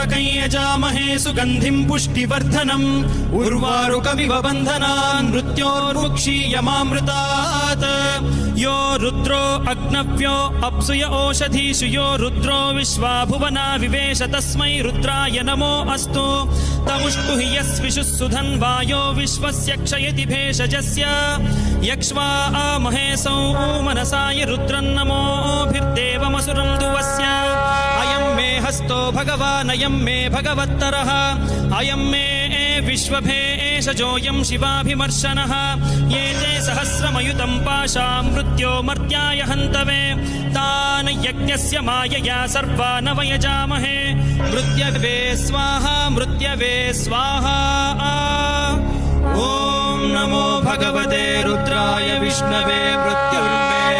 त्र्यम्बकं यजामहे सुगन्धिं पुष्टिवर्धनम् उर्वारुकमिव बन्धनान् मृत्योर्मुक्षीयमामृतात् यो रुद्रो अग्नव्यो अप्सुय ओषधीषु यो रुद्रो विश्वा भुवना विवेश तस्मै रुद्राय नमो अस्तु तमुष्टु हि यस्विषुः सुधन्वायो विश्वस्य क्षयति भेषजस्य यक्ष्वा महेशौ मनसाय रुद्रन्नमोभिर्देवमसुरं दुवस्य अयं मे हस्तो भगवान् अयं मे भगवत्तरः अयं मे विश्वभेषजोऽयं शिवाभिमर्शनः ये ते सहस्रमयुतं पाशां मृत्यो मर्त्याय हन्तवे तान् यज्ञस्य मायया सर्वान् वयजामहे मृत्यवे स्वाहा मृत्यवे स्वाहा ॐ नमो भगवते रुद्राय विष्णवे मृत्युर्मे